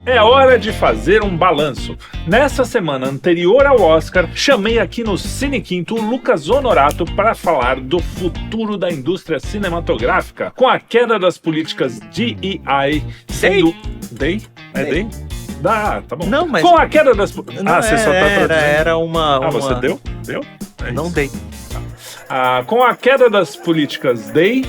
É hora de fazer um balanço. Nessa semana anterior ao Oscar, chamei aqui no Cine Quinto o Lucas Honorato para falar do futuro da indústria cinematográfica, com a queda das políticas DEI sendo... Day? É Day? Tá bom. Não, mas... Com a queda das... Não, você só tá traduzindo? Era uma... você deu? Deu? É não isso. dei. Com a queda das políticas DEI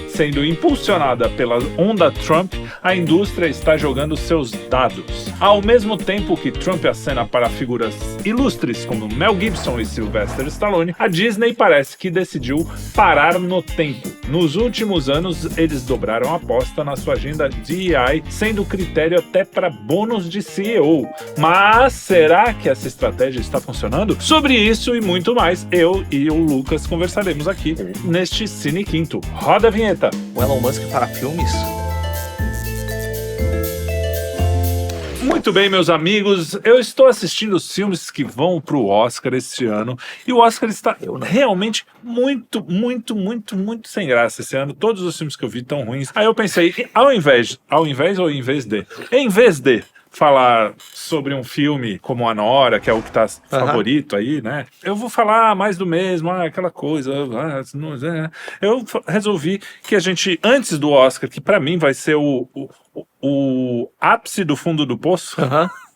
sendo impulsionada pela onda Trump, a indústria está jogando seus dados. Ao mesmo tempo que Trump acena para figuras ilustres como Mel Gibson e Sylvester Stallone, a Disney parece que decidiu parar no tempo. Nos últimos anos, eles dobraram a aposta na sua agenda DEI, sendo critério até para bônus de CEO. Mas será que essa estratégia está funcionando? Sobre isso e muito mais, eu e o Lucas conversaremos aqui neste Cine Quinto. Roda a vinheta! O Elon Musk para filmes? Muito bem, meus amigos, eu estou assistindo os filmes que vão pro Oscar este ano, e o Oscar está realmente muito sem graça esse ano. Todos os filmes que eu vi estão ruins. Aí eu pensei, em vez de falar sobre um filme como Anora, que é o que tá favorito aí, né? Eu vou falar mais do mesmo, aquela coisa. Eu resolvi que a gente, antes do Oscar, que pra mim vai ser o ápice do fundo do poço,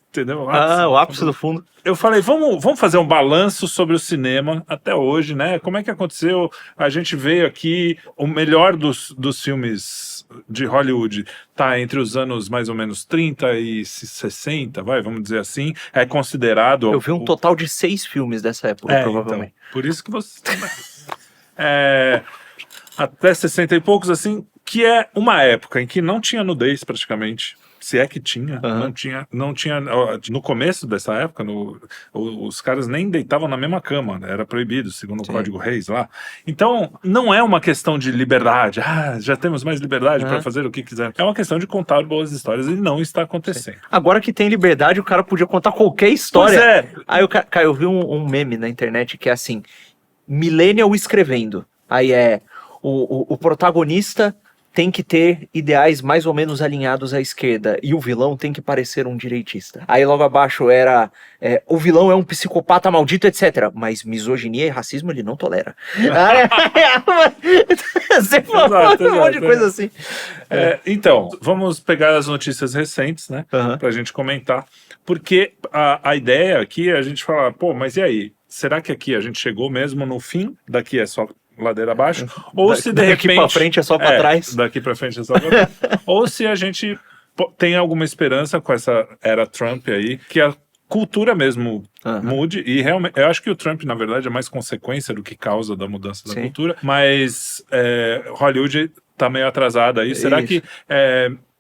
entendeu? O ápice do fundo. Eu falei, vamos fazer um balanço sobre o cinema até hoje, né? Como é que aconteceu? A gente veio aqui, o melhor dos filmes de Hollywood tá entre os anos mais ou menos 30 e 60, vamos dizer assim. É considerado... Eu vi um total de 6 filmes dessa época, provavelmente. Então, por isso que você... até 60 e poucos, assim, que é uma época em que não tinha nudez praticamente. Se é que tinha, não tinha. No começo dessa época, os caras nem deitavam na mesma cama, né? Era proibido, segundo o Código Reis lá. Então, não é uma questão de liberdade. Já temos mais liberdade para fazer o que quiser. É uma questão de contar boas histórias e não está acontecendo. Agora que tem liberdade, o cara podia contar qualquer história. Pois é. Aí eu vi um meme na internet que é assim: Millennial escrevendo. Aí o protagonista tem que ter ideais mais ou menos alinhados à esquerda e o vilão tem que parecer um direitista. Aí logo abaixo era o vilão é um psicopata maldito, etc. Mas misoginia e racismo ele não tolera. Você falou um monte de coisa assim. Então, vamos pegar as notícias recentes, né? Pra gente comentar. Porque a ideia aqui é a gente falar, mas e aí? Será que aqui a gente chegou mesmo no fim? Daqui é só ladeira abaixo, ou se de repente... Daqui pra frente é só pra trás. Daqui pra frente é só pra trás. Ou se a gente tem alguma esperança com essa era Trump aí, que a cultura mesmo mude, e realmente, eu acho que o Trump, na verdade, é mais consequência do que causa da mudança da cultura, mas Hollywood tá meio atrasada aí. Será que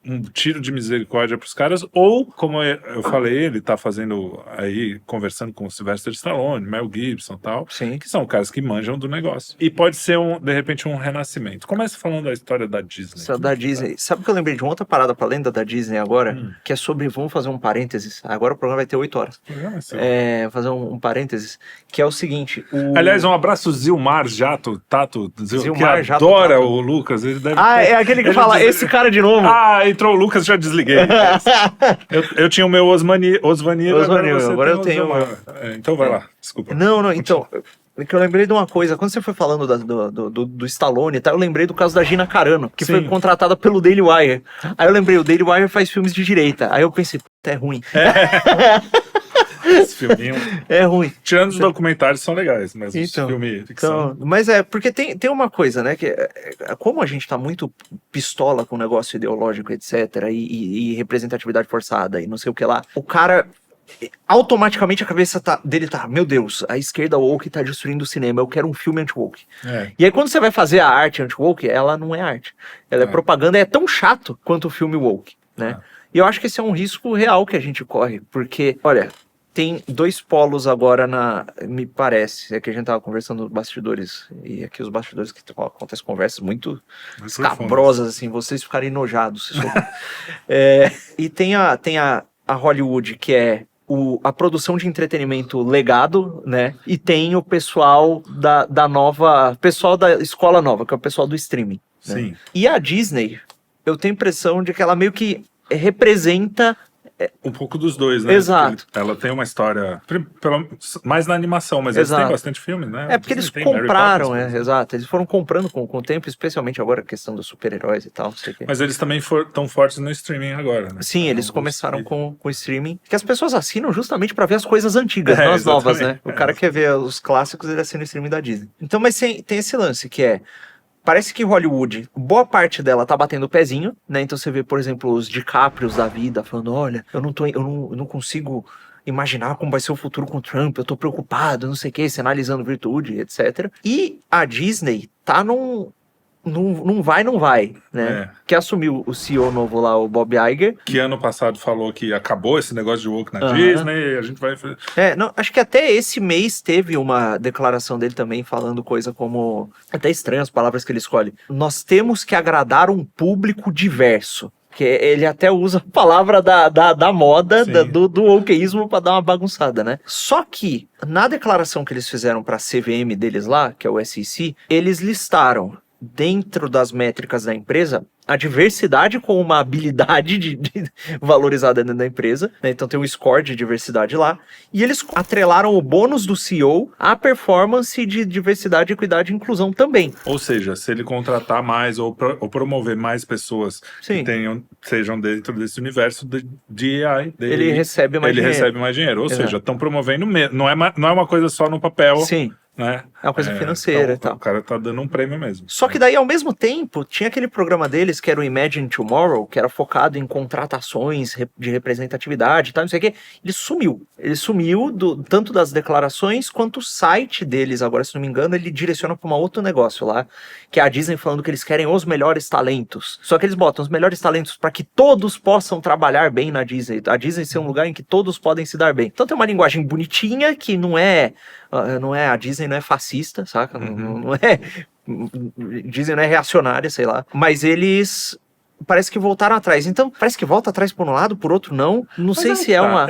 um tiro de misericórdia pros caras, ou, como eu falei, ele tá fazendo aí, conversando com o Sylvester Stallone, Mel Gibson e tal, que são caras que manjam do negócio. E pode ser, de repente, um renascimento. Começa falando da história da Disney. Disney. Sabe que eu lembrei de uma outra parada pra lenda da Disney agora? Que é sobre, vamos fazer um parênteses, agora o programa vai ter 8 horas. Fazer um parênteses, que é o seguinte... Aliás, um abraço Zilmar Tato, Zilmar que adora o Lucas. Ele deve é aquele que fala, esse cara de novo. Entrou o Lucas, já desliguei. eu tinha o meu Osvanir, agora eu tenho. Então vai lá, desculpa. Não, então, que eu lembrei de uma coisa, quando você foi falando do Stallone e tal, eu lembrei do caso da Gina Carano, que foi contratada pelo Daily Wire. Aí eu lembrei, o Daily Wire faz filmes de direita. Aí eu pensei, é ruim. Esse filminho... É ruim. Tirando os documentários, são legais, mas os filmes ficção... Mas porque tem uma coisa, né, que como a gente tá muito pistola com o negócio ideológico, etc, e representatividade forçada, e não sei o que lá, o cara... automaticamente a cabeça dele tá, meu Deus, a esquerda woke tá destruindo o cinema, eu quero um filme anti-woke. E aí quando você vai fazer a arte anti-woke, ela não é arte. Ela é propaganda, é tão chato quanto o filme woke, né? E eu acho que esse é um risco real que a gente corre, porque, olha... Tem 2 polos agora me parece, é que a gente tava conversando nos bastidores, e aqui os bastidores que acontecem conversas muito escabrosas, assim, vocês ficarem enojados. E tem a Hollywood, que é a produção de entretenimento legado, né, e tem o pessoal pessoal da escola nova, que é o pessoal do streaming. Né? E a Disney, eu tenho a impressão de que ela meio que representa... Um pouco dos dois, né? Exato. Ela tem uma história, mais na animação, mas eles têm bastante filme, né? Porque eles compraram, exato. Eles foram comprando com o tempo, especialmente agora a questão dos super-heróis e tal, não sei o quê. Mas eles também estão fortes no streaming agora, né? Sim, eles começaram com o streaming, que as pessoas assinam justamente pra ver as coisas antigas, não as novas, né? O cara quer ver os clássicos, ele assina o streaming da Disney. Então, mas tem esse lance que é... Parece que Hollywood, boa parte dela tá batendo o pezinho, né? Então você vê, por exemplo, os DiCaprios da vida falando, olha, eu não consigo imaginar como vai ser o futuro com o Trump, eu tô preocupado, não sei o que, sinalizando virtude, etc. E a Disney tá não vai, né? Que assumiu o CEO novo lá, o Bob Iger. Que ano passado falou que acabou esse negócio de woke na Disney, a gente vai... acho que até esse mês teve uma declaração dele também falando coisa como... Até estranho as palavras que ele escolhe. Nós temos que agradar um público diverso. Que ele até usa a palavra da moda, do wokeísmo pra dar uma bagunçada, né? Só que, na declaração que eles fizeram pra CVM deles lá, que é o SEC, eles listaram dentro das métricas da empresa, a diversidade como uma habilidade valorizada dentro da empresa, né? Então tem um score de diversidade lá, e eles atrelaram o bônus do CEO à performance de diversidade, equidade e inclusão também. Ou seja, se ele contratar mais ou promover mais pessoas que sejam dentro desse universo de DEI, ele recebe mais dinheiro. Ou seja, estão promovendo mesmo. Não é uma coisa só no papel. Sim. Né? É uma coisa financeira então, e tal. O cara tá dando um prêmio mesmo. Só que daí, ao mesmo tempo, tinha aquele programa deles que era o Imagine Tomorrow, que era focado em contratações de representatividade e tal, não sei o quê. Ele sumiu tanto das declarações quanto o site deles, agora se não me engano, ele direciona para um outro negócio lá, que é a Disney falando que eles querem os melhores talentos. Só que eles botam os melhores talentos para que todos possam trabalhar bem na Disney. A Disney ser um lugar em que todos podem se dar bem. Então tem uma linguagem bonitinha que não é a Disney não é fascista, saca? Não é... Disney não é reacionária, sei lá. Mas eles... Parece que voltaram atrás. Então, parece que volta atrás por um lado, por outro não. Não sei se é uma...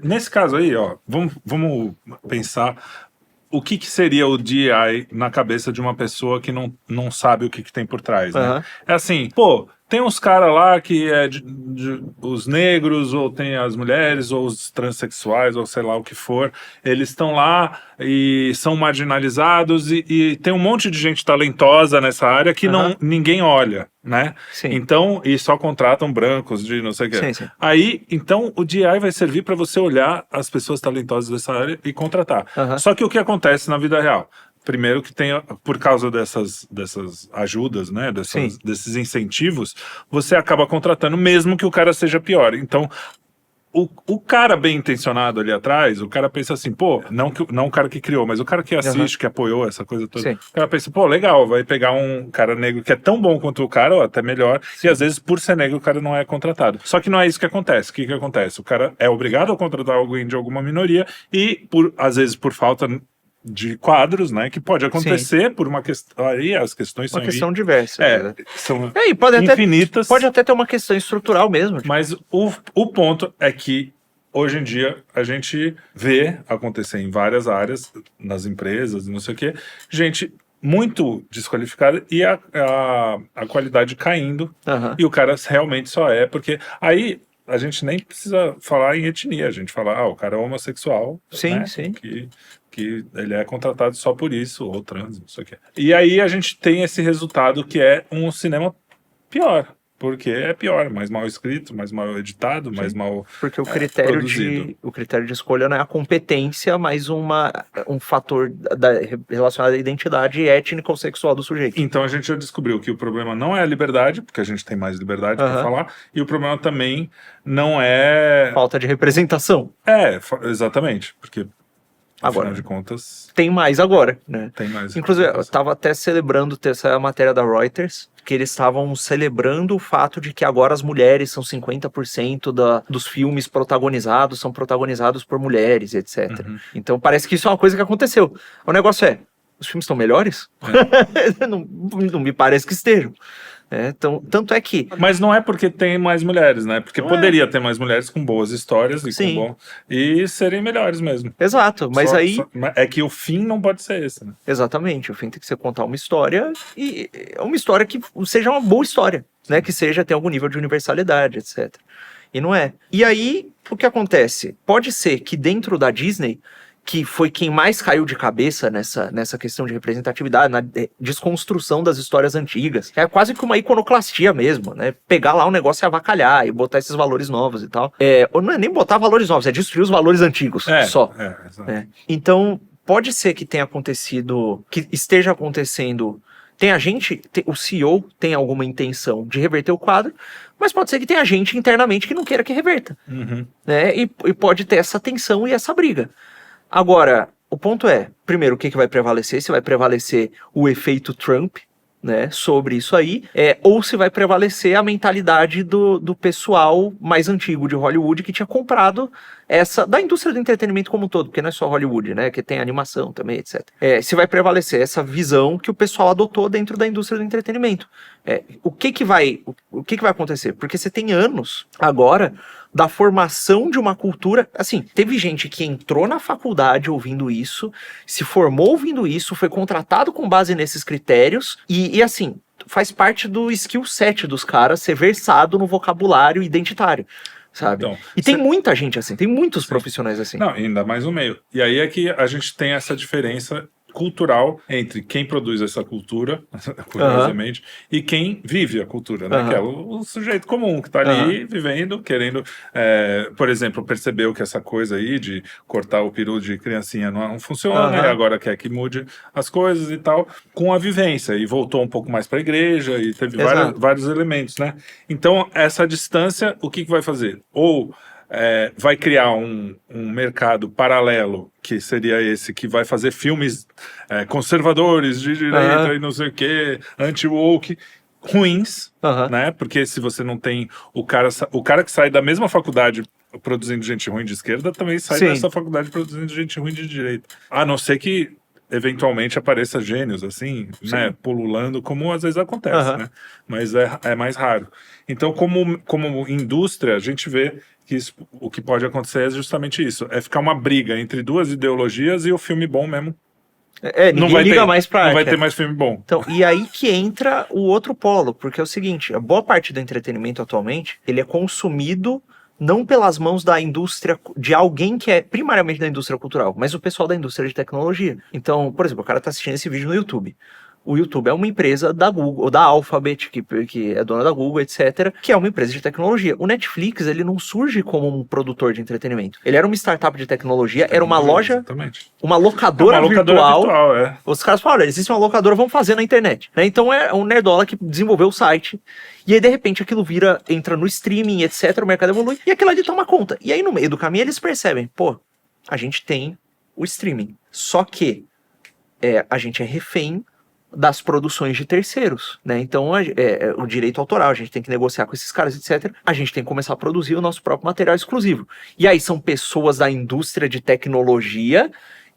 nesse caso aí, ó, vamos pensar o que seria o DEI na cabeça de uma pessoa que não sabe o que tem por trás, né? É assim, tem uns caras lá que os negros, ou tem as mulheres, ou os transexuais, ou sei lá o que for, eles estão lá e são marginalizados e tem um monte de gente talentosa nessa área que ninguém olha, né? Sim. Então, e só contratam brancos de não sei o que. Sim. Aí, então, o DEI vai servir para você olhar as pessoas talentosas dessa área e contratar. Só que o que acontece na vida real? Primeiro que tem, por causa dessas ajudas, né, desses incentivos, você acaba contratando mesmo que o cara seja pior. Então, o cara bem intencionado ali atrás, o cara pensa assim, não o cara que criou, mas o cara que assiste, que apoiou essa coisa toda, o cara pensa, legal, vai pegar um cara negro que é tão bom quanto o cara, ou até melhor, e às vezes por ser negro o cara não é contratado. Só que não é isso que acontece. O que acontece? O cara é obrigado a contratar alguém de alguma minoria e, às vezes por falta de quadros, né, que pode acontecer por uma questão, aí as questões são... Uma questão diversa. São infinitas. Pode até ter uma questão estrutural mesmo. Tipo. Mas o ponto é que, hoje em dia, a gente vê acontecer em várias áreas, nas empresas e não sei o quê, gente muito desqualificada e a qualidade caindo, e o cara realmente só porque... Aí a gente nem precisa falar em etnia, a gente fala, o cara é homossexual, né? Sim. Que ele é contratado só por isso, ou trans, não sei o quê. E aí a gente tem esse resultado que é um cinema pior, porque é pior, mais mal escrito, mais mal editado, mais mal porque o critério de escolha não é a competência, mas um fator relacionado à identidade étnica ou sexual do sujeito. Então a gente já descobriu que o problema não é a liberdade, porque a gente tem mais liberdade para falar, e o problema também não é... falta de representação. Exatamente, porque... Agora, afinal de contas... Tem mais agora, né? Tem mais. Inclusive, eu estava até celebrando essa matéria da Reuters, que eles estavam celebrando o fato de que agora as mulheres são 50% dos filmes protagonizados, são protagonizados por mulheres, etc. Então parece que isso é uma coisa que aconteceu. O negócio os filmes estão melhores? Não me parece que estejam. Então, tanto é que... Mas não é porque tem mais mulheres, né? Porque poderia ter mais mulheres com boas histórias e serem melhores mesmo. Exato, mas é que o fim não pode ser esse, né? Exatamente, o fim tem que ser contar uma história, e uma história que seja uma boa história, né? Que tenha algum nível de universalidade, etc. E não é. E aí, o que acontece? Pode ser que dentro da Disney, que foi quem mais caiu de cabeça nessa questão de representatividade, na desconstrução das histórias antigas. É quase que uma iconoclastia mesmo, né? Pegar lá um negócio e avacalhar e botar esses valores novos e tal. Ou não é nem botar valores novos, é destruir os valores antigos só. Então, pode ser que tenha acontecido, que esteja acontecendo... o CEO tem alguma intenção de reverter o quadro, mas pode ser que tenha gente internamente que não queira que reverta. Né? E pode ter essa tensão e essa briga. Agora, o ponto é, primeiro, o que vai prevalecer? Se vai prevalecer o efeito Trump, né, sobre isso aí, ou se vai prevalecer a mentalidade do pessoal mais antigo de Hollywood que tinha comprado da indústria do entretenimento como um todo, porque não é só Hollywood, né, que tem animação também, etc. Se vai prevalecer essa visão que o pessoal adotou dentro da indústria do entretenimento. O que vai acontecer? Porque você tem anos agora da formação de uma cultura, assim, teve gente que entrou na faculdade ouvindo isso, se formou ouvindo isso, foi contratado com base nesses critérios, e assim, faz parte do skill set dos caras ser versado no vocabulário identitário, sabe? Então, e tem muita gente assim, tem muitos profissionais assim. Não, ainda mais no meio. E aí é que a gente tem essa diferença cultural entre quem produz essa cultura, curiosamente, e quem vive a cultura, né? Que é o sujeito comum que está ali vivendo, querendo, por exemplo, percebeu que essa coisa aí de cortar o peru de criancinha não funciona, e agora quer que mude as coisas e tal, com a vivência, e voltou um pouco mais para a igreja, e teve vários elementos, né? Então, essa distância, o que vai fazer? Ou vai criar um mercado paralelo, que seria esse, que vai fazer filmes conservadores, de direita e não sei o que, anti-woke, ruins, né? Porque se você não tem o cara que sai da mesma faculdade produzindo gente ruim de esquerda, também sai dessa faculdade produzindo gente ruim de direita. A não ser que eventualmente apareça gênios, assim, né, pululando, como às vezes acontece, né? Mas é mais raro. Então, como indústria, a gente vê que o que pode acontecer é justamente isso. É ficar uma briga entre duas ideologias e o filme bom mesmo. Ninguém liga mais pra arte. Não vai ter mais filme bom. Então, e aí que entra o outro polo, porque é o seguinte, a boa parte do entretenimento atualmente, ele é consumido não pelas mãos da indústria, de alguém que é primariamente da indústria cultural, mas o pessoal da indústria de tecnologia. Então, por exemplo, o cara tá assistindo esse vídeo no YouTube. O YouTube é uma empresa da Google, da Alphabet, que é dona da Google, etc., que é uma empresa de tecnologia. O Netflix, ele não surge como um produtor de entretenimento. Ele era uma startup de tecnologia, era uma loja, uma locadora virtual. Os caras falaram, olha, existe uma locadora, vamos fazer na internet. Né? Então é um nerdola que desenvolveu o site, e aí de repente aquilo entra no streaming, etc., o mercado evolui, e aquilo ali toma conta. E aí no meio do caminho eles percebem, a gente tem o streaming, só que a gente é refém das produções de terceiros, né? Então, o direito autoral, a gente tem que negociar com esses caras, etc. A gente tem que começar a produzir o nosso próprio material exclusivo. E aí são pessoas da indústria de tecnologia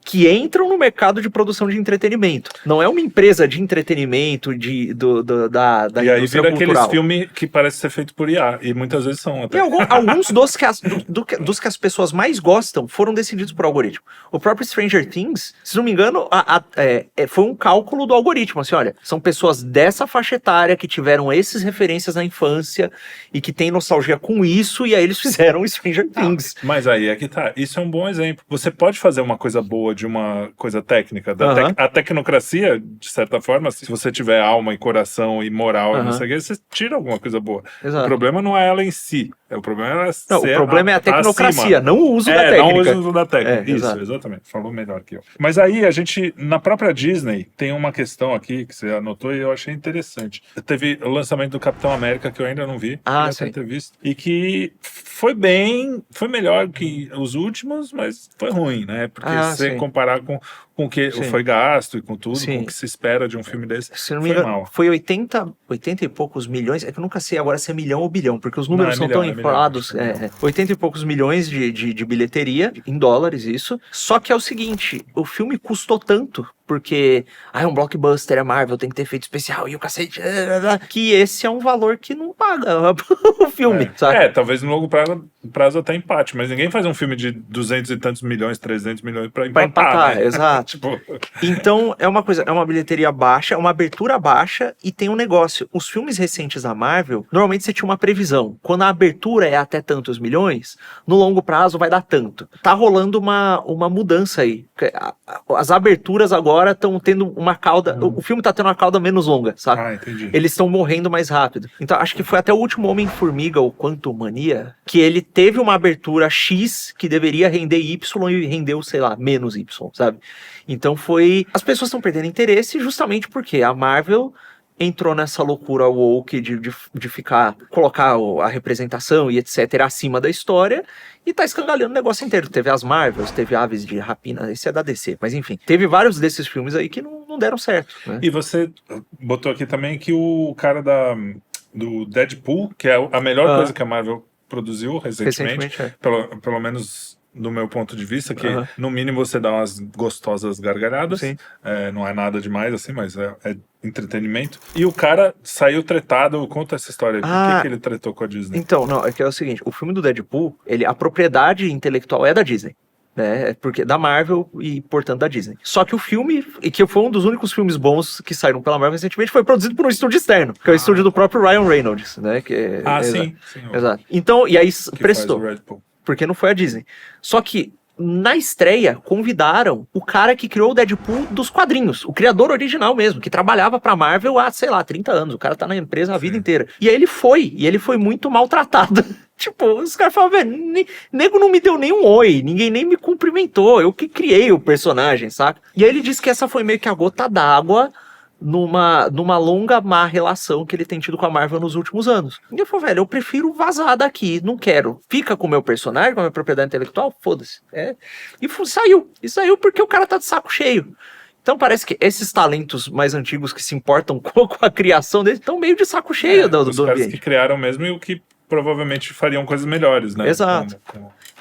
que entram no mercado de produção de entretenimento. Não é uma empresa de entretenimento da indústria cultural. E aí vira aqueles filmes que parece ser feito por IA, e muitas vezes são até. E alguns dos que as pessoas mais gostam foram decididos por algoritmo. O próprio Stranger Things, se não me engano, foi um cálculo do algoritmo, assim, olha, são pessoas dessa faixa etária que tiveram essas referências na infância e que têm nostalgia com isso, e aí eles fizeram o Stranger Things. Mas aí é que tá, isso é um bom exemplo. Você pode fazer uma coisa boa de uma coisa técnica. A tecnocracia, de certa forma, se você tiver alma e coração e moral, não sei o que, você tira alguma coisa boa. Exato. O problema não é ela em si. O problema é a tecnocracia, não o uso da técnica. Não o uso da técnica. Isso, exato. Exatamente. Falou melhor que eu. Mas aí, a gente, na própria Disney, tem uma questão aqui que você anotou e eu achei interessante. Teve o lançamento do Capitão América, que eu ainda não vi. Sim. Ter visto, e que foi melhor que os últimos, mas foi ruim, né? Porque se comparar com o que foi gasto e com tudo, com o que se espera de um filme desse, se não me engano, foi 80 e poucos milhões, é que eu nunca sei agora se é milhão ou bilhão, porque os números são tão inflados. 80 e poucos milhões de bilheteria, em dólares isso, só que é o seguinte, o filme custou tanto porque é um blockbuster, é Marvel, tem que ter efeito especial e o cacete, que esse é um valor que não paga o filme, sabe? Talvez no longo prazo até empate, mas ninguém faz um filme de 200 e tantos milhões, 300 milhões pra empatar, né? Exato. Tipo... Então, é uma bilheteria baixa, uma abertura baixa e tem um negócio. Os filmes recentes da Marvel, normalmente você tinha uma previsão. Quando a abertura é até tantos milhões, no longo prazo vai dar tanto. Tá rolando uma mudança aí. As aberturas agora estão tendo uma cauda... O filme tá tendo uma cauda menos longa, sabe? Entendi. Eles estão morrendo mais rápido. Então, acho que foi até o último Homem-Formiga, ou Quantumania, que ele teve uma abertura X que deveria render Y e rendeu, sei lá, menos Y, sabe? Então foi... As pessoas estão perdendo interesse justamente porque a Marvel entrou nessa loucura woke de colocar a representação e etc. acima da história e tá escangalhando o negócio inteiro. Teve as Marvels, teve Aves de Rapina, esse é da DC, mas enfim. Teve vários desses filmes aí que não deram certo, né? E você botou aqui também que o cara do Deadpool, que é a melhor coisa que a Marvel produziu recentemente pelo menos do meu ponto de vista, que no mínimo você dá umas gostosas gargalhadas, não é nada demais assim, mas é entretenimento. E o cara saiu tretado, conta essa história, por que ele tretou com a Disney? Então, não, é que é o seguinte, o filme do Deadpool, a propriedade intelectual é da Disney, né, porque da Marvel e, portanto, da Disney. Só que o filme, e que foi um dos únicos filmes bons que saíram pela Marvel recentemente, foi produzido por um estúdio externo, que é o estúdio do próprio Ryan Reynolds, né, que sim. Exato. Então, e aí prestou. Faz o Deadpool. Porque não foi a Disney. Só que, na estreia, convidaram o cara que criou o Deadpool dos quadrinhos, o criador original mesmo, que trabalhava pra Marvel há, sei lá, 30 anos. O cara tá na empresa a vida inteira. E aí ele foi muito maltratado. Tipo, os caras falavam, velho, nego não me deu nem um oi, ninguém nem me cumprimentou, eu que criei o personagem, saca? E aí ele disse que essa foi meio que a gota d'água numa longa má relação que ele tem tido com a Marvel nos últimos anos. E eu falei, velho, eu prefiro vazar daqui, não quero. Fica com o meu personagem, com a minha propriedade intelectual, foda-se. E saiu porque o cara tá de saco cheio. Então parece que esses talentos mais antigos que se importam com a criação deles estão meio de saco cheio do os caras ambiente. Que criaram mesmo e o que provavelmente fariam coisas melhores, né? Exato.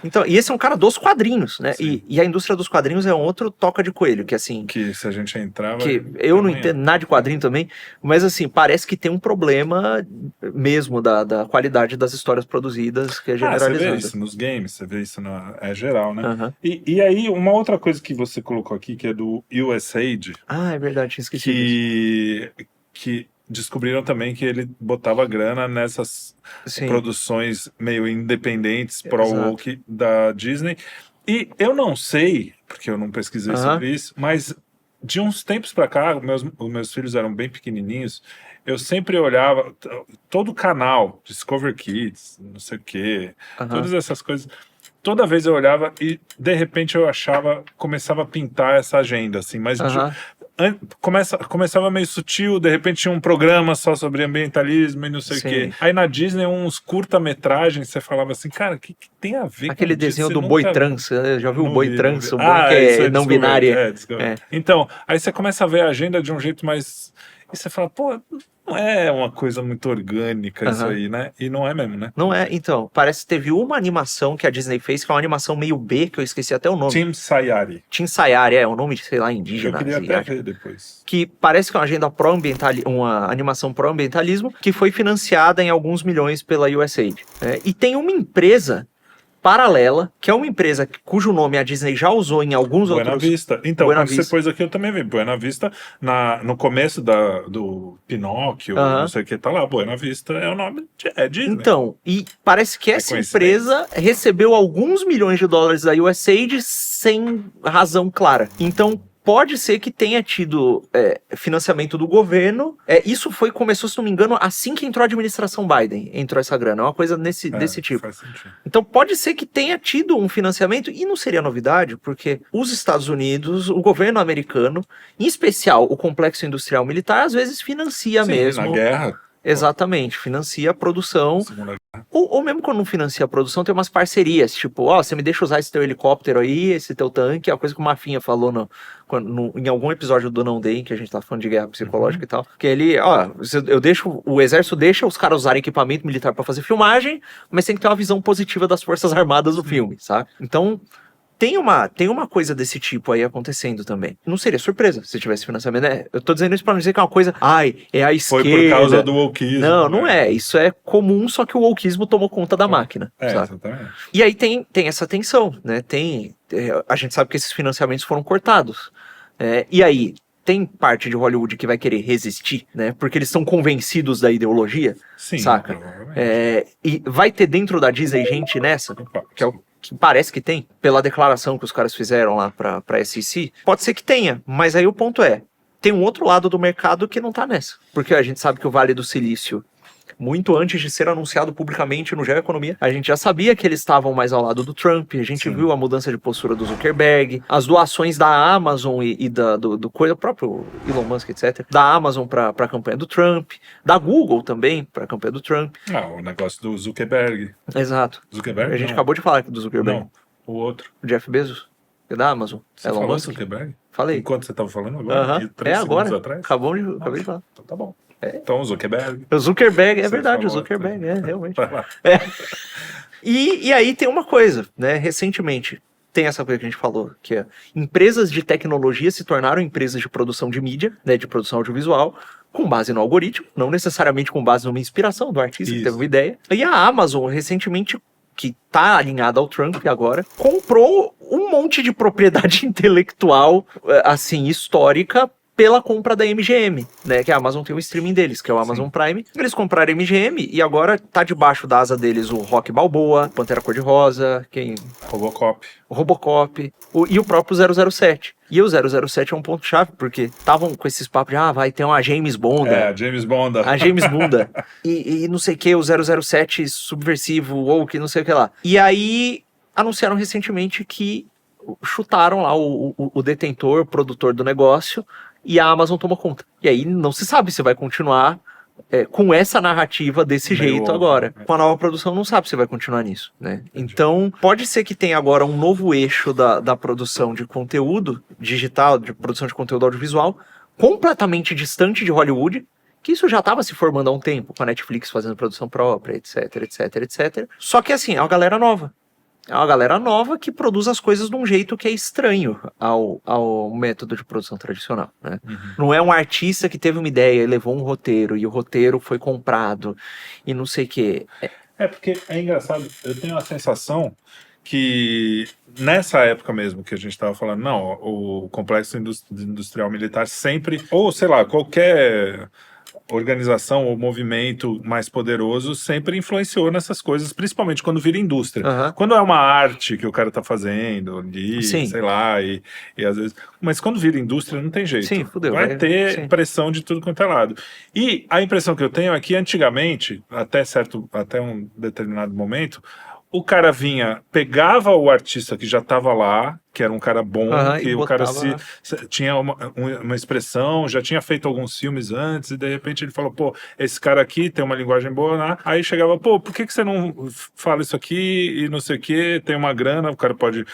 Então, e esse é um cara dos quadrinhos, né? E a indústria dos quadrinhos é um outro toca de coelho, que assim... Que se a gente entrar... Que eu não entendo nada de quadrinho também, mas assim, parece que tem um problema mesmo da qualidade das histórias produzidas, que é generalizado. Você vê isso nos games, você vê isso é geral, né? E aí, uma outra coisa que você colocou aqui, que é do USAID... é verdade, tinha esquecido disso. Que descobriram também que ele botava grana nessas produções meio independentes pro-woke da Disney. E eu não sei, porque eu não pesquisei sobre isso, mas de uns tempos pra cá, os meus filhos eram bem pequenininhos, eu sempre olhava, todo canal, Discover Kids, não sei o quê, todas essas coisas... Toda vez eu olhava e, de repente, eu começava a pintar essa agenda, assim, mas começava meio sutil, de repente tinha um programa só sobre ambientalismo e não sei o quê. Aí na Disney, uns curta-metragens, você falava assim, cara, o que tem a ver com aquele desenho do boi trans, já viu o boi trans? O boi que é não binário. Então, aí você começa a ver a agenda de um jeito mais... E você fala, pô, não é uma coisa muito orgânica isso aí, né? E não é mesmo, né? Não é, então. Parece que teve uma animação que a Disney fez, que é uma animação meio B, que eu esqueci até o nome. Team Sayari. Team Sayari, um nome, sei lá, indígena. Eu queria até ver depois. Que parece que é uma agenda uma animação pró-ambientalismo, que foi financiada em alguns milhões pela USAID. E tem uma empresa paralela, que é uma empresa cujo nome a Disney já usou em alguns Buena outros... Vista. Então, quando você pôs aqui, eu também vi. Buena Vista, no começo do Pinóquio, não sei o que, tá lá. Buena Vista é o nome de Disney. Então, e parece que essa empresa recebeu alguns milhões de dólares da USAID sem razão clara. Então, pode ser que tenha tido financiamento do governo. Isso começou, se não me engano, assim que entrou a administração Biden, entrou essa grana. É uma coisa desse tipo. Faz sentido. Então pode ser que tenha tido um financiamento, e não seria novidade, porque os Estados Unidos, o governo americano, em especial o complexo industrial militar, às vezes financia mesmo. Na guerra. Exatamente, financia a produção. Ou mesmo quando não financia a produção, tem umas parcerias, tipo, você me deixa usar esse teu helicóptero aí, esse teu tanque, é a coisa que o Mafinha falou em algum episódio do Não Day, que a gente tá falando de guerra psicológica e tal, que ele, o exército deixa os caras usarem equipamento militar pra fazer filmagem, mas tem que ter uma visão positiva das forças armadas do filme, sabe? Então, tem uma coisa desse tipo aí acontecendo também. Não seria surpresa se tivesse financiamento, né? Eu tô dizendo isso pra não dizer que é uma coisa, é a esquerda. Foi por causa do wokeismo. Não é. Isso é comum, só que o wokeismo tomou conta da máquina. Sabe? Exatamente. E aí tem essa tensão, né? A gente sabe que esses financiamentos foram cortados. E aí, tem parte de Hollywood que vai querer resistir, né? Porque eles estão convencidos da ideologia, Sim, saca? E vai ter dentro da Disney gente nessa, que é o que parece que tem, pela declaração que os caras fizeram lá pra SEC. Pode ser que tenha, mas aí o ponto tem um outro lado do mercado que não tá nessa. Porque a gente sabe que o Vale do Silício, muito antes de ser anunciado publicamente no Geoeconomia, a gente já sabia que eles estavam mais ao lado do Trump, a gente viu a mudança de postura do Zuckerberg, as doações da Amazon e do próprio Elon Musk, etc., da Amazon para a campanha do Trump, da Google também para a campanha do Trump. O negócio do Zuckerberg. Exato. Zuckerberg? A gente acabou de falar do Zuckerberg. Não, o outro. O Jeff Bezos, da Amazon. Você Elon falou Musk? Zuckerberg? Falei. Enquanto você estava falando agora? Agora. Atrás? Acabei de falar. Então tá bom. Então o Zuckerberg. O Zuckerberg, Você verdade, o falou, Zuckerberg, realmente. Vai lá. E aí tem uma coisa, né? Recentemente tem essa coisa que a gente falou, que empresas de tecnologia se tornaram empresas de produção de mídia, né? De produção audiovisual, com base no algoritmo, não necessariamente com base numa inspiração do artista que teve uma ideia. E a Amazon, recentemente, que tá alinhada ao Trump agora, comprou um monte de propriedade intelectual, assim, histórica, pela compra da MGM, né? Que a Amazon tem o streaming deles, que é o Amazon Prime. Eles compraram a MGM e agora tá debaixo da asa deles o Rock Balboa, Pantera Cor-de-Rosa, o Robocop e o próprio 007. E o 007 é um ponto-chave, porque estavam com esses papos de, vai ter uma James Bond. James Bond. A James Bond. e não sei o que, o 007 subversivo, ou que não sei o que lá. E aí, anunciaram recentemente que chutaram lá o detentor, o produtor do negócio, e a Amazon tomou conta. E aí não se sabe se vai continuar com essa narrativa desse jeito agora. Com a nova produção não sabe se vai continuar nisso, né? Então, pode ser que tenha agora um novo eixo da produção de conteúdo digital, de produção de conteúdo audiovisual, completamente distante de Hollywood, que isso já estava se formando há um tempo, com a Netflix fazendo produção própria, etc, etc, etc. Só que assim, é uma galera nova. É uma galera nova que produz as coisas de um jeito que é estranho ao método de produção tradicional, né? Não é um artista que teve uma ideia e levou um roteiro, e o roteiro foi comprado, e não sei o quê. Porque é engraçado, eu tenho a sensação que nessa época mesmo que a gente estava falando, não, o complexo industrial militar sempre, ou sei lá, qualquer organização ou movimento mais poderoso sempre influenciou nessas coisas, principalmente quando vira indústria. Quando é uma arte que o cara tá fazendo, sei lá, e às vezes... Mas quando vira indústria não tem jeito. Sim, fudeu. Vai ter pressão de tudo quanto é lado. E a impressão que eu tenho é que antigamente, até um determinado momento, o cara pegava o artista que já estava lá, que era um cara bom, que o cara tinha uma expressão, já tinha feito alguns filmes antes, e de repente ele falou, pô, esse cara aqui tem uma linguagem boa, né? Aí chegava, pô, por que você não fala isso aqui e não sei o que, tem uma grana, o cara pode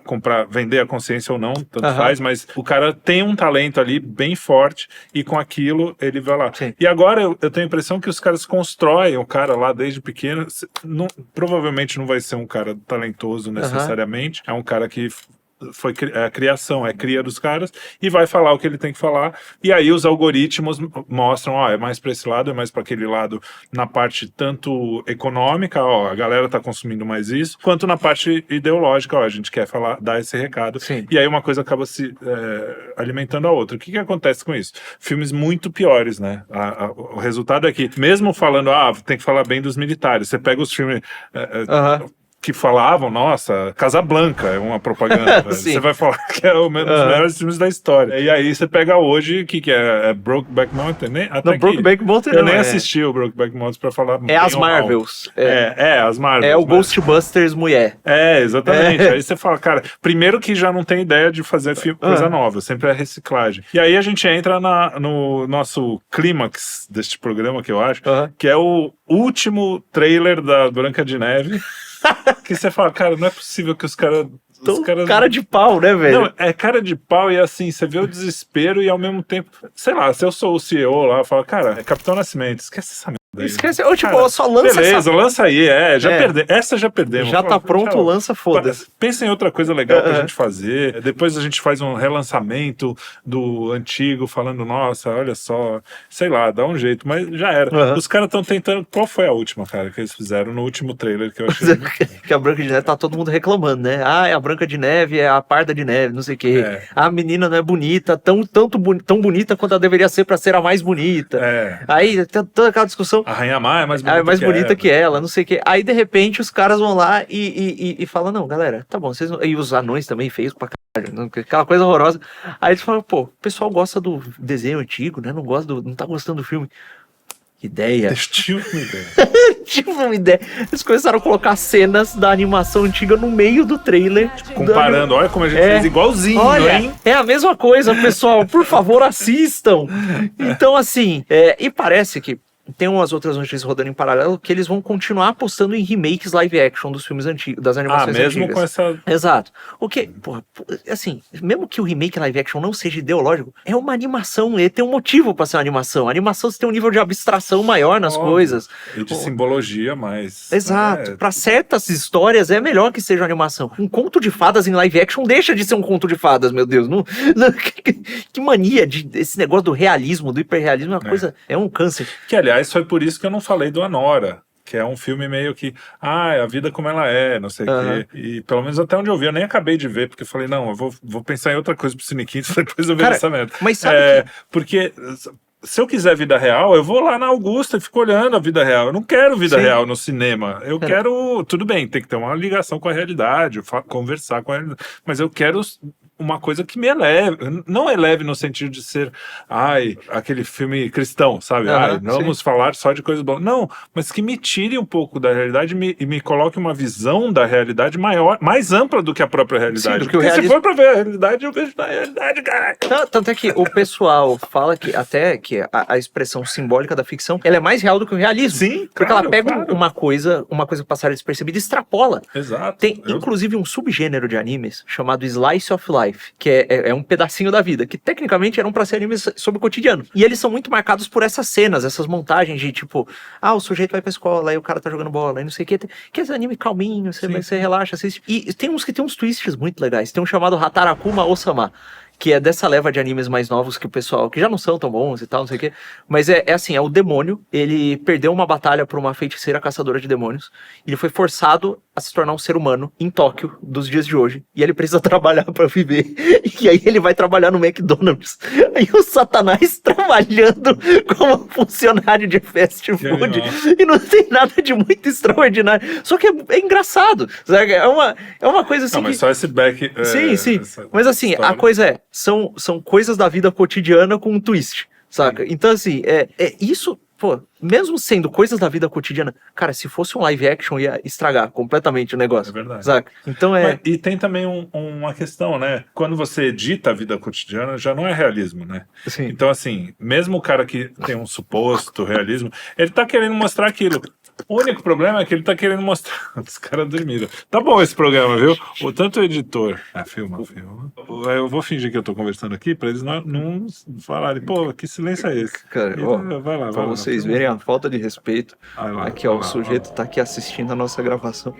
comprar, vender a consciência ou não, tanto faz, mas o cara tem um talento ali bem forte, e com aquilo ele vai lá. Sim. E agora eu tenho a impressão que os caras constroem o cara lá desde pequeno, provavelmente não vai ser um cara talentoso necessariamente, é um cara que foi a criação, cria dos caras, e vai falar o que ele tem que falar, e aí os algoritmos mostram, é mais para esse lado, é mais para aquele lado, na parte tanto econômica, a galera tá consumindo mais isso, quanto na parte ideológica, a gente quer dar esse recado. Sim. E aí uma coisa acaba se alimentando a outra. O que acontece com isso? Filmes muito piores, né? O resultado é que, mesmo falando, tem que falar bem dos militares, você pega os filmes... que falavam, nossa, Casablanca é uma propaganda. Você vai falar que é um dos melhores filmes da história. E aí você pega hoje, o que é Brokeback Mountain? Brokeback Mountain eu nem assisti o Brokeback Mountain pra falar as Marvels. As Marvels. É o Ghostbusters mulher. Exatamente. Aí você fala, cara, primeiro que já não tem ideia de fazer coisa nova, sempre é reciclagem. E aí a gente entra no nosso clímax deste programa, que eu acho, que é o último trailer da Branca de Neve. Que você fala, cara, não é possível que os caras... Cara de pau, né, velho? Não, é cara de pau e assim, você vê o desespero e ao mesmo tempo... Sei lá, se eu sou o CEO lá, eu falo, cara, é Capitão Nascimento, esquece essa merda. Esquece, ou tipo, só lança beleza, lança aí, essa já perdemos. Já tá pronto, tchau. Lança, foda-se. Pensa em outra coisa legal pra gente fazer, depois a gente faz um relançamento do antigo, falando, nossa, olha só, sei lá, dá um jeito, mas já era. Os caras estão tentando, qual foi a última, cara, que eles fizeram no último trailer que eu achei? Que a Branca de Neve tá todo mundo reclamando, né? Ah, é a Branca de Neve, é a Parda de Neve, não sei o quê. A menina não é bonita, tão bonita quanto ela deveria ser pra ser a mais bonita. Aí tem toda aquela discussão. A Rainha Má é mais bonita que ela, não sei o quê. Aí, de repente, os caras vão lá e falam, não, galera, tá bom, vocês não... E os anões também feios pra caralho, aquela coisa horrorosa. Aí eles falam, pô, o pessoal gosta do desenho antigo, né? Não tá gostando do filme. Ideia. Tive uma ideia. Tive uma ideia. Eles começaram a colocar cenas da animação antiga no meio do trailer. Comparando, olha como a gente fez igualzinho, olha, hein? É a mesma coisa, pessoal. Por favor, assistam. Então, assim, e parece que tem umas outras notícias rodando em paralelo que eles vão continuar apostando em remakes live action dos filmes antigos, das animações antigas. Mesmo com essa... Exato. O que, porra, assim, mesmo que o remake live action não seja ideológico, é uma animação, ele tem um motivo pra ser uma animação. A animação você tem um nível de abstração maior nas coisas. E de simbologia mais... Exato. Pra certas histórias é melhor que seja uma animação. Um conto de fadas em live action deixa de ser um conto de fadas, meu Deus. Que mania esse negócio do realismo, do hiperrealismo, é uma coisa, é um câncer. Que, aliás, foi por isso que eu não falei do Anora, que é um filme meio que, a vida como ela é, não sei o quê. E pelo menos até onde eu vi, eu nem acabei de ver, porque eu falei, não, eu vou pensar em outra coisa pro Cine Quinto, depois eu vejo essa merda. Mas sabe porque se eu quiser vida real, eu vou lá na Augusta e fico olhando a vida real. Eu não quero vida real no cinema. Eu quero, tudo bem, tem que ter uma ligação com a realidade, conversar com a realidade, mas eu quero uma coisa que me eleve, não eleve no sentido de ser, aquele filme cristão, sabe? Vamos falar só de coisas boas. Não, mas que me tire um pouco da realidade e me coloque uma visão da realidade maior, mais ampla do que a própria realidade. Sim, porque se for pra ver a realidade, eu vejo na realidade, caralho. Tanto é que o pessoal fala que até que a expressão simbólica da ficção, ela é mais real do que o realismo. Sim, porque ela pega uma coisa que passaria despercebida e extrapola. Exato. Tem, inclusive, um subgênero de animes chamado Slice of Life, que é um pedacinho da vida, que tecnicamente eram pra ser animes sobre o cotidiano. E eles são muito marcados por essas cenas, essas montagens de tipo, o sujeito vai pra escola, aí o cara tá jogando bola, e não sei o que. Que é esse anime calminho, você relaxa, assiste. E tem uns que tem uns twists muito legais. Tem um chamado Hatarakuma Osama, que é dessa leva de animes mais novos que o pessoal, que já não são tão bons e tal, não sei o quê, mas é assim, é o demônio, ele perdeu uma batalha por uma feiticeira caçadora de demônios, ele foi forçado a se tornar um ser humano em Tóquio dos dias de hoje, e ele precisa trabalhar pra viver, e aí ele vai trabalhar no McDonald's, aí o Satanás trabalhando como funcionário de fast food, e não tem nada de muito extraordinário, só que é engraçado, sabe? É uma coisa assim. Não, mas só esse back... Sim, mas assim, história. A coisa são coisas da vida cotidiana com um twist, saca? Então assim, isso, pô, mesmo sendo coisas da vida cotidiana, cara, se fosse um live action ia estragar completamente o negócio. É verdade. Saca? Então E tem também uma questão, né? Quando você edita a vida cotidiana, já não é realismo, né? Sim. Então assim, mesmo o cara que tem um suposto realismo, ele tá querendo mostrar aquilo. O único problema é que ele tá querendo mostrar. Os caras dormiram. Tá bom esse programa, viu? Tanto o editor. Filma. Eu vou fingir que eu tô conversando aqui pra eles não falarem, pô, que silêncio é esse? Cara, vai lá. Pra vocês verem a falta de respeito. Aqui, ó, o sujeito lá. Tá aqui assistindo a nossa gravação.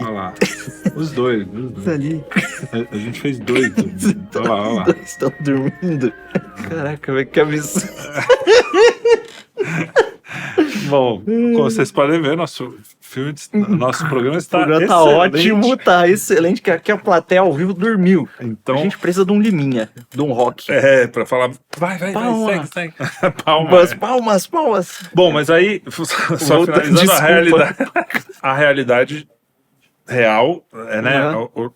Olha lá. Os dois. Ali. A gente fez dois. Olha lá. Os dois estão dormindo. Caraca, que absurdo. Bom, como vocês podem ver, nosso programa está excelente. Tá ótimo, tá excelente, que aqui a plateia ao vivo dormiu. Então, a gente precisa de um liminha, de um rock. Pra falar, vai, segue. Palmas. Bom, mas aí, só finalizando a realidade real, né?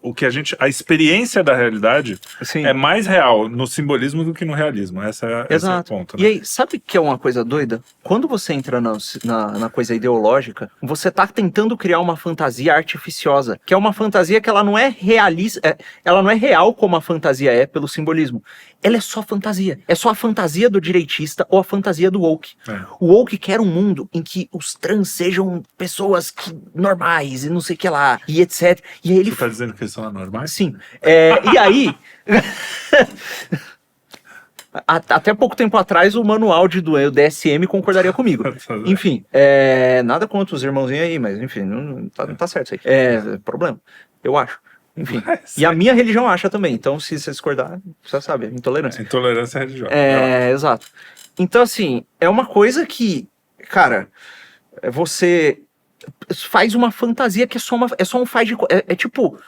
O que a experiência da realidade é mais real no simbolismo do que no realismo. Esse é o ponto. Né? E aí, sabe que é uma coisa doida? Quando você entra na coisa ideológica, você tá tentando criar uma fantasia artificiosa, que é uma fantasia que ela não é realista, ela não é real como a fantasia é pelo simbolismo. Ela é só fantasia. É só a fantasia do direitista ou a fantasia do woke. O woke quer um mundo em que os trans sejam pessoas normais e não sei o que lá, e etc. E aí ele... Você tá dizendo que eles são anormais? Sim. E aí... Até pouco tempo atrás, o manual do DSM concordaria comigo. Enfim, nada contra os irmãozinhos aí, mas enfim, não tá certo isso aí. É problema, eu acho. Enfim, e a minha religião acha também, então se você discordar, você sabe, é intolerância. Intolerância religiosa. Exato. Então, assim, é uma coisa que, cara, você faz uma fantasia que é só um faz de... É tipo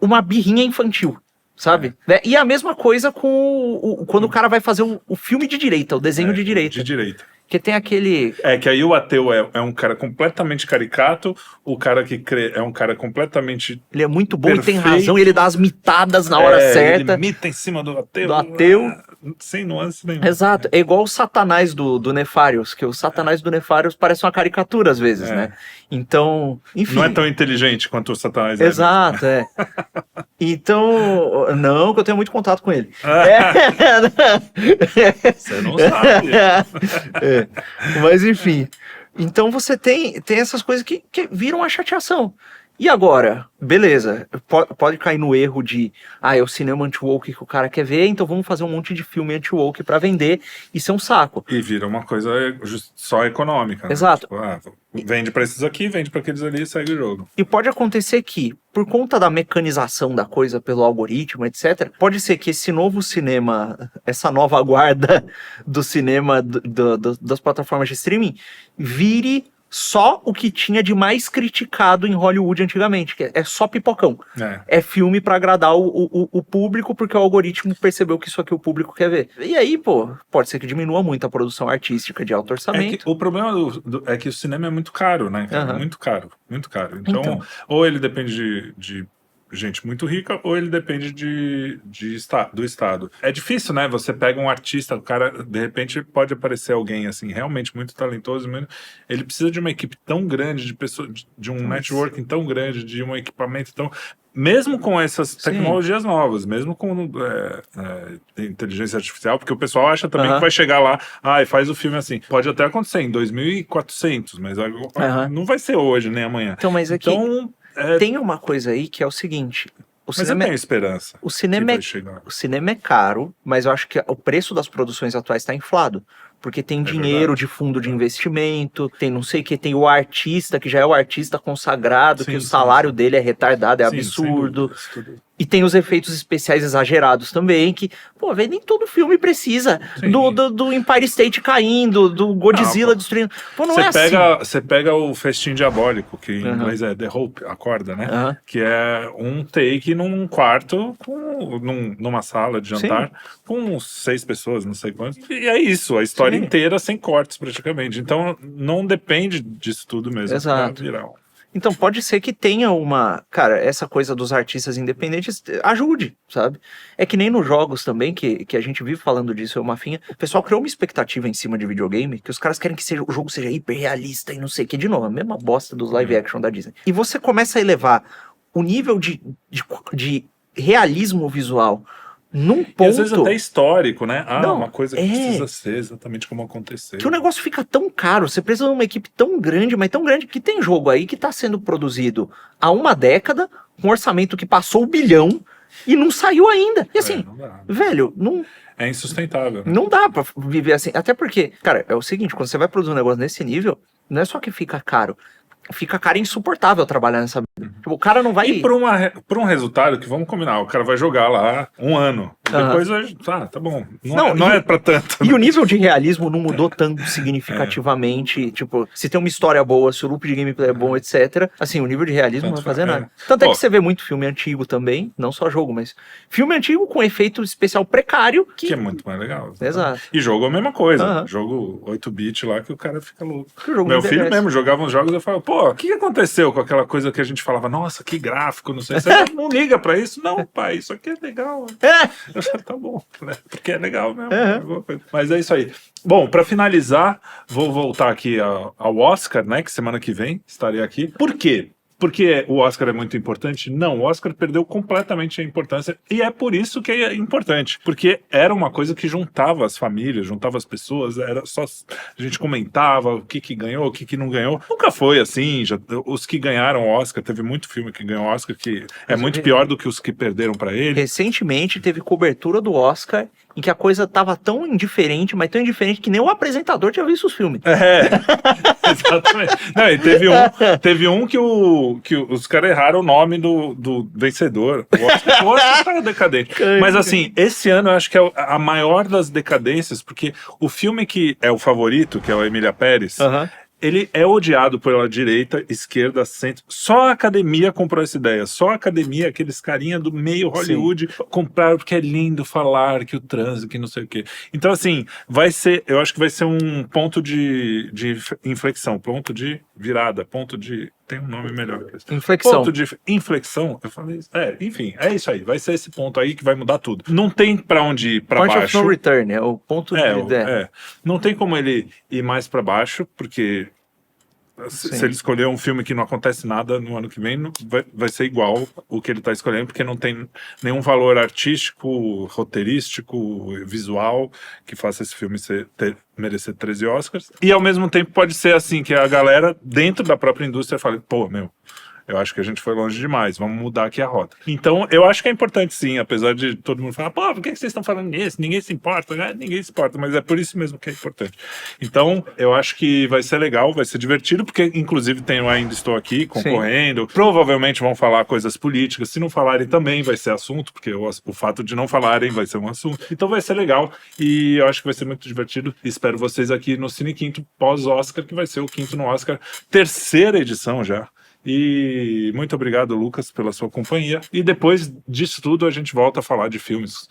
uma birrinha infantil, sabe? E a mesma coisa quando o cara vai fazer o filme de direita, o desenho de direita. De direita. Que tem aquele... que aí o ateu é um cara completamente caricato, o cara que crê é um cara completamente... Ele é muito bom perfeito. E tem razão, e ele dá as mitadas na hora certa. Ele mita em cima do ateu. Sem nuance nenhuma. Exato, é igual o Satanás do Nefarious, que o Satanás do Nefarious parece uma caricatura às vezes, né? Então, enfim... Não é tão inteligente quanto o Satanás. Exato, Então, não, que eu tenho muito contato com ele. Você não sabe. Mas enfim, então você tem essas coisas que viram a chateação. E agora, beleza, pode cair no erro de, é o cinema anti-woke que o cara quer ver, então vamos fazer um monte de filme anti-woke pra vender, isso é um saco. E vira uma coisa só econômica, né? Exato. Tipo, vende pra esses aqui, vende pra aqueles ali e segue o jogo. E pode acontecer que, por conta da mecanização da coisa pelo algoritmo, etc., pode ser que esse novo cinema, essa nova guarda do cinema das plataformas de streaming, vire só o que tinha de mais criticado em Hollywood antigamente, que é só pipocão. É filme pra agradar o público, porque o algoritmo percebeu que isso aqui o público quer ver. E aí, pode ser que diminua muito a produção artística de alto orçamento. O problema é que o cinema é muito caro, né? Muito caro, muito caro. Então, ou ele depende de gente muito rica, ou ele depende do Estado. É difícil, né? Você pega um artista, o cara, de repente, pode aparecer alguém, assim, realmente muito talentoso, ele precisa de uma equipe tão grande, de pessoas, de um networking tão grande, de um equipamento tão... Mesmo com essas tecnologias novas, mesmo com inteligência artificial, porque o pessoal acha também que vai chegar lá, e faz o filme assim. Pode até acontecer em 2400, mas não vai ser hoje, nem amanhã. Então, mas aqui... Tem uma coisa aí que é o seguinte... Mas eu tenho esperança. O cinema é caro, mas eu acho que o preço das produções atuais está inflado. Porque tem dinheiro de fundo de investimento, tem não sei o que, tem o artista, que já é o artista consagrado, que o salário dele é retardado, é absurdo. E tem os efeitos especiais exagerados também, que, velho, nem todo filme precisa do Empire State caindo, do Godzilla destruindo. Não é assim. Você pega o Festim Diabólico, que em inglês é The Hope, a corda, né? Que é um take num quarto, numa sala de jantar, com 6 pessoas, não sei quantos. E é isso, a história inteira sem cortes, praticamente. Então, não depende disso tudo mesmo. Exato. Então pode ser que tenha cara, essa coisa dos artistas independentes ajude, sabe? É que nem nos jogos também, que a gente vive falando disso, Mafinha, o pessoal criou uma expectativa em cima de videogame, que os caras querem que o jogo seja hiperrealista e não sei o que, de novo, a mesma bosta dos live action da Disney. E você começa a elevar o nível de realismo visual num ponto... E às vezes até histórico, né? Uma coisa que precisa ser exatamente como aconteceu. Que o negócio fica tão caro, você precisa de uma equipe tão grande, mas tão grande, que tem jogo aí que tá sendo produzido há uma década, com um orçamento que passou 1 bilhão, e não saiu ainda. E assim, velho, não... É insustentável. Né? Não dá pra viver assim. Até porque, cara, é o seguinte, quando você vai produzir um negócio nesse nível, não é só que fica caro e insuportável trabalhar nessa... Tipo, o cara não vai... E por um resultado que, vamos combinar, o cara vai jogar lá 1 ano. Depois, tá bom. Não é pra tanto. E o nível de realismo não mudou tanto significativamente. Tipo, se tem uma história boa, se o loop de gameplay é bom, etc. Assim, o nível de realismo não vai fazer nada. Tanto é que você vê muito filme antigo também, não só jogo, mas filme antigo com efeito especial precário. Que é muito mais legal. Exato. E jogo é a mesma coisa. Jogo 8-bit lá que o cara fica louco. Meu filho mesmo jogava uns jogos e eu falava, o que aconteceu com aquela coisa que a gente falava, nossa, que gráfico, não sei. Você não liga pra isso? Não, pai, isso aqui é legal. Tá bom, né? Porque é legal mesmo. Mas é isso aí. Bom, pra finalizar, vou voltar aqui ao Oscar, né? Que semana que vem estarei aqui. Por quê? Porque o Oscar é muito importante? Não, o Oscar perdeu completamente a importância e é por isso que é importante, porque era uma coisa que juntava as famílias, juntava as pessoas, era só a gente comentava o que ganhou, o que não ganhou. Nunca foi assim, os que ganharam o Oscar, teve muito filme que ganhou o Oscar que é muito pior do que os que perderam pra ele. Recentemente teve cobertura do Oscar em que a coisa tava tão indiferente, mas tão indiferente que nem o apresentador tinha visto os filmes. Exatamente. Não, e teve um que os caras erraram o nome do vencedor. O Oscar tá decadente. Mas assim, esse ano eu acho que é a maior das decadências, porque o filme que é o favorito, que é o Emília Pérez, ele é odiado pela direita, esquerda, centro. Só a academia comprou essa ideia. Só a academia, aqueles carinha do meio Hollywood, compraram porque é lindo falar que o trânsito, que não sei o quê. Então, assim, eu acho que vai ser um ponto de inflexão, ponto de virada, tem um nome melhor. Inflexão. Ponto de inflexão, eu falei isso. Enfim, é isso aí. Vai ser esse ponto aí que vai mudar tudo. Não tem pra onde ir pra baixo. Point of no return, é o ponto de... Não tem como ele ir mais pra baixo, porque se ele escolher um filme que não acontece nada no ano que vem, vai ser igual o que ele tá escolhendo, porque não tem nenhum valor artístico, roteirístico, visual que faça esse filme merecer 13 Oscars. E ao mesmo tempo pode ser assim, que a galera dentro da própria indústria fale, eu acho que a gente foi longe demais, vamos mudar aqui a rota. Então, eu acho que é importante sim, apesar de todo mundo falar, por que vocês estão falando nisso? Ninguém se importa, né? Ninguém se importa, mas é por isso mesmo que é importante. Então, eu acho que vai ser legal, vai ser divertido, porque inclusive tem o Ainda Estou Aqui, concorrendo, provavelmente vão falar coisas políticas, se não falarem também vai ser assunto, porque o fato de não falarem vai ser um assunto. Então vai ser legal, e eu acho que vai ser muito divertido. Espero vocês aqui no Cine Quinto, pós-Oscar, que vai ser o quinto no Oscar, terceira edição já. E muito obrigado, Lucas, pela sua companhia. E depois disso tudo a gente volta a falar de filmes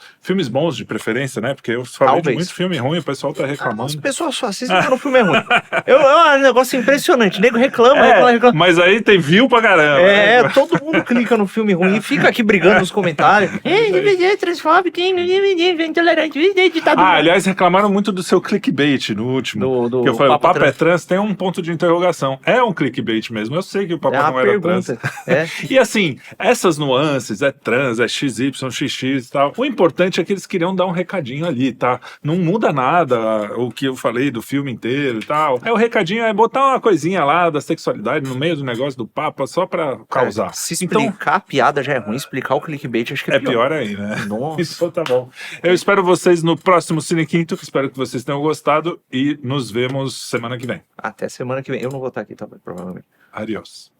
bons de preferência, né? Porque eu falei de muito filme ruim, o pessoal tá reclamando. As pessoas só assistem quando o filme é ruim. É um negócio impressionante. O nego reclama. Mas aí tem view pra caramba. Todo mundo clica no filme ruim e fica aqui brigando nos comentários. Transfóbico, intolerante, ditador. Aliás, reclamaram muito do seu clickbait no último. Que eu falei, o Papa é trans, tem um ponto de interrogação. É um clickbait mesmo. Eu sei que o Papa não era trans. E assim, essas nuances, é trans, é XY, XX e tal. O importante é que eles queriam dar um recadinho ali, tá? Não muda nada o que eu falei do filme inteiro e tal. O recadinho é botar uma coisinha lá da sexualidade no meio do negócio do Papa só pra causar. Se explicar a piada já é ruim, explicar o clickbait acho que é pior. É pior aí, né? Nossa. Isso tá bom. Eu espero vocês no próximo Cine Quinto, espero que vocês tenham gostado e nos vemos semana que vem. Até semana que vem. Eu não vou estar aqui também, provavelmente. Adiós.